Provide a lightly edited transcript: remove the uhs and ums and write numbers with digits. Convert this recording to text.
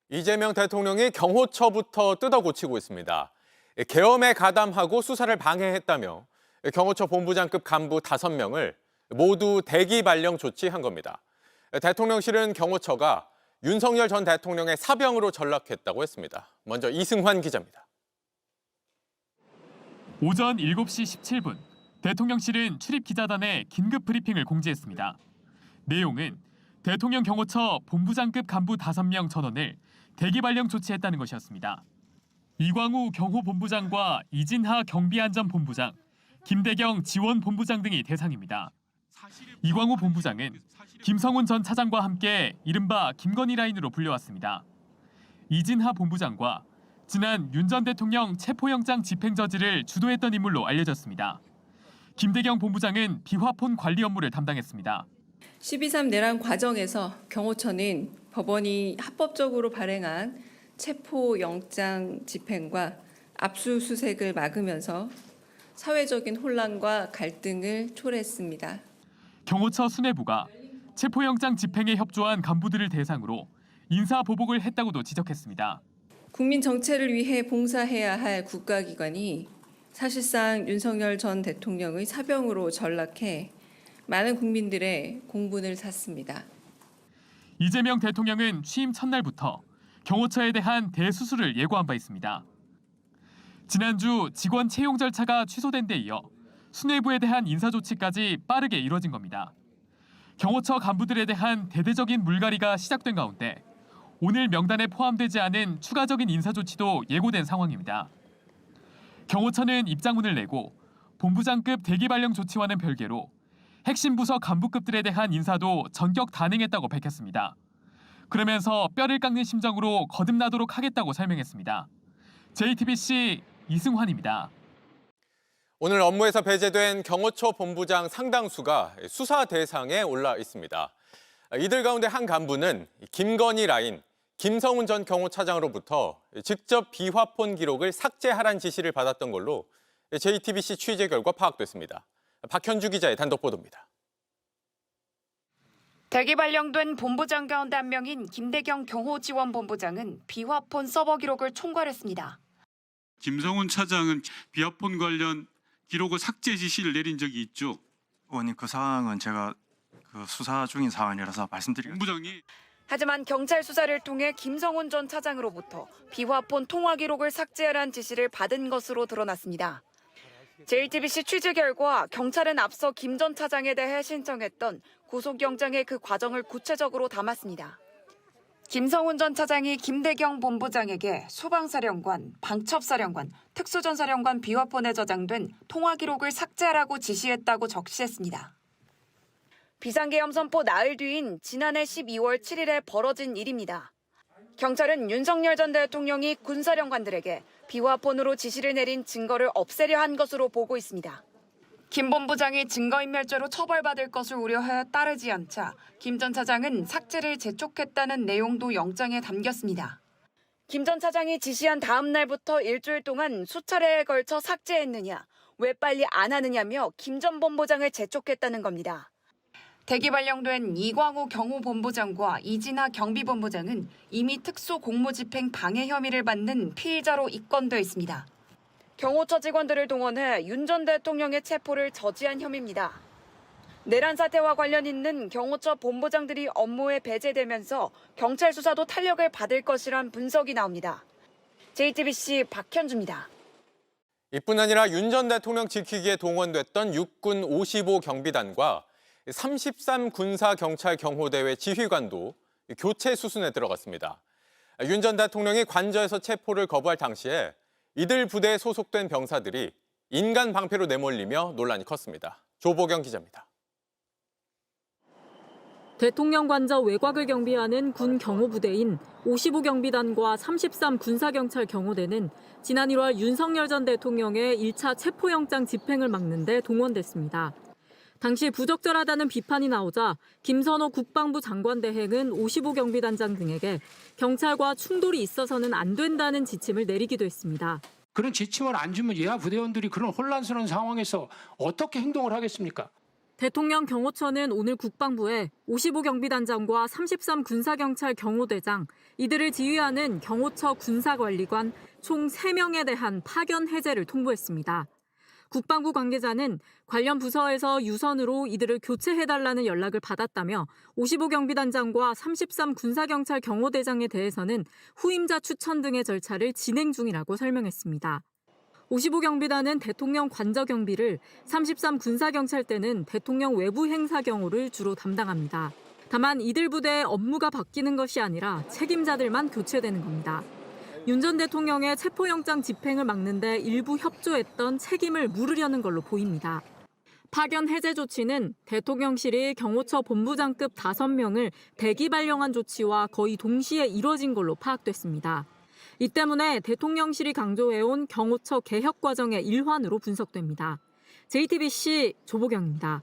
이재명 대통령이 경호처부터 뜯어고치고 있습니다. 계엄에 가담하고 수사를 방해했다며 경호처 본부장급 간부 5명을 모두 대기 발령 조치한 겁니다. 대통령실은 경호처가 윤석열 전 대통령의 사병으로 전락했다고 했습니다. 먼저 이승환 기자입니다. 오전 7시 17분, 대통령실은 출입 기자단에 긴급 브리핑을 공지했습니다. 내용은 대통령 경호처 본부장급 간부 5명 전원을 대기 발령 조치했다는 것이었습니다. 이광우 경호본부장과 이진하 경비안전본부장, 김대경 지원본부장 등이 대상입니다. 이광우 본부장은 김성훈 전 차장과 함께 이른바 김건희 라인으로 불려왔습니다. 이진하 본부장과 지난 윤 전 대통령 체포영장 집행 저지를 주도했던 인물로 알려졌습니다. 김대경 본부장은 비화폰 관리 업무를 담당했습니다. 12.3 내란 과정에서 경호처는 법원이 합법적으로 발행한 체포영장 집행과 압수수색을 막으면서 사회적인 혼란과 갈등을 초래했습니다. 경호처 수뇌부가 체포영장 집행에 협조한 간부들을 대상으로 인사보복을 했다고도 지적했습니다. 국민 정체를 위해 봉사해야 할 국가기관이 사실상 윤석열 전 대통령의 사병으로 전락해 많은 국민들의 공분을 샀습니다. 이재명 대통령은 취임 첫날부터 경호처에 대한 대수술을 예고한 바 있습니다. 지난주 직원 채용 절차가 취소된 데 이어 수뇌부에 대한 인사조치까지 빠르게 이뤄진 겁니다. 경호처 간부들에 대한 대대적인 물갈이가 시작된 가운데 오늘 명단에 포함되지 않은 추가적인 인사조치도 예고된 상황입니다. 경호처는 입장문을 내고 본부장급 대기 발령 조치와는 별개로 핵심 부서 간부급들에 대한 인사도 전격 단행했다고 밝혔습니다. 그러면서 뼈를 깎는 심정으로 거듭나도록 하겠다고 설명했습니다. JTBC 이승환입니다. 오늘 업무에서 배제된 경호처 본부장 상당수가 수사 대상에 올라 있습니다. 이들 가운데 한 간부는 김건희 라인, 김성훈 전 경호차장으로부터 직접 비화폰 기록을 삭제하라는 지시를 받았던 걸로 JTBC 취재 결과 파악됐습니다. 박현주 기자의 단독 보도입니다. 대기 발령된 본부장 가운데 한 명인 김대경 경호지원본부장은 비화폰 서버 기록을 총괄했습니다. 김성훈 차장은 비화폰 관련 기록을 삭제 지시를 내린 적이 있죠. 의원님, 그 사항은 제가 수사 중인 사안이라서 말씀드리겠습니다. 본부장이 하지만 경찰 수사를 통해 김성훈 전 차장으로부터 비화폰 통화 기록을 삭제하라는 지시를 받은 것으로 드러났습니다. JTBC 취재 결과 경찰은 앞서 김 전 차장에 대해 신청했던 구속영장의 그 과정을 구체적으로 담았습니다. 김성훈 전 차장이 김대경 본부장에게 소방사령관, 방첩사령관, 특수전사령관 비화폰에 저장된 통화 기록을 삭제하라고 지시했다고 적시했습니다. 비상계엄 선포 나흘 뒤인 지난해 12월 7일에 벌어진 일입니다. 경찰은 윤석열 전 대통령이 군사령관들에게 비화폰으로 지시를 내린 증거를 없애려 한 것으로 보고 있습니다. 김 본부장이 증거인멸죄로 처벌받을 것을 우려해 따르지 않자 김 전 차장은 삭제를 재촉했다는 내용도 영장에 담겼습니다. 김 전 차장이 지시한 다음 날부터 일주일 동안 수차례에 걸쳐 삭제했느냐, 왜 빨리 안 하느냐며 김 전 본부장을 재촉했다는 겁니다. 대기 발령된 이광우 경호본부장과 이진하 경비본부장은 이미 특수공무집행 방해 혐의를 받는 피의자로 입건돼 있습니다. 경호처 직원들을 동원해 윤 전 대통령의 체포를 저지한 혐의입니다. 내란 사태와 관련 있는 경호처 본부장들이 업무에 배제되면서 경찰 수사도 탄력을 받을 것이란 분석이 나옵니다. JTBC 박현주입니다. 이뿐 아니라 윤 전 대통령 지키기에 동원됐던 육군 55 경비단과 33 군사경찰경호대회 지휘관도 교체 수순에 들어갔습니다. 윤 전 대통령이 관저에서 체포를 거부할 당시에 이들 부대에 소속된 병사들이 인간 방패로 내몰리며 논란이 컸습니다. 조보경 기자입니다. 대통령 관저 외곽을 경비하는 군 경호부대인 55 경비단과 33 군사경찰 경호대는 지난 1월 윤석열 전 대통령의 1차 체포영장 집행을 막는 데 동원됐습니다. 당시 부적절하다는 비판이 나오자 김선호 국방부 장관 대행은 55 경비단장 등에게 경찰과 충돌이 있어서는 안 된다는 지침을 내리기도 했습니다. 그런 지침을 안 주면 예하 부대원들이 그런 혼란스러운 상황에서 어떻게 행동을 하겠습니까? 대통령 경호처는 오늘 국방부에 55경비단장과 33 군사경찰 경호대장, 이들을 지휘하는 경호처 군사관리관 총 3명에 대한 파견 해제를 통보했습니다. 국방부 관계자는 관련 부서에서 유선으로 이들을 교체해달라는 연락을 받았다며 55경비단장과 33 군사경찰 경호대장에 대해서는 후임자 추천 등의 절차를 진행 중이라고 설명했습니다. 55경비단은 대통령 관저 경비를, 33 군사경찰대는 대통령 외부 행사 경호를 주로 담당합니다. 다만 이들 부대의 업무가 바뀌는 것이 아니라 책임자들만 교체되는 겁니다. 윤 전 대통령의 체포영장 집행을 막는 데 일부 협조했던 책임을 물으려는 걸로 보입니다. 파견 해제 조치는 대통령실이 경호처 본부장급 5명을 대기 발령한 조치와 거의 동시에 이뤄진 걸로 파악됐습니다. 이 때문에 대통령실이 강조해온 경호처 개혁 과정의 일환으로 분석됩니다. JTBC 조보경입니다.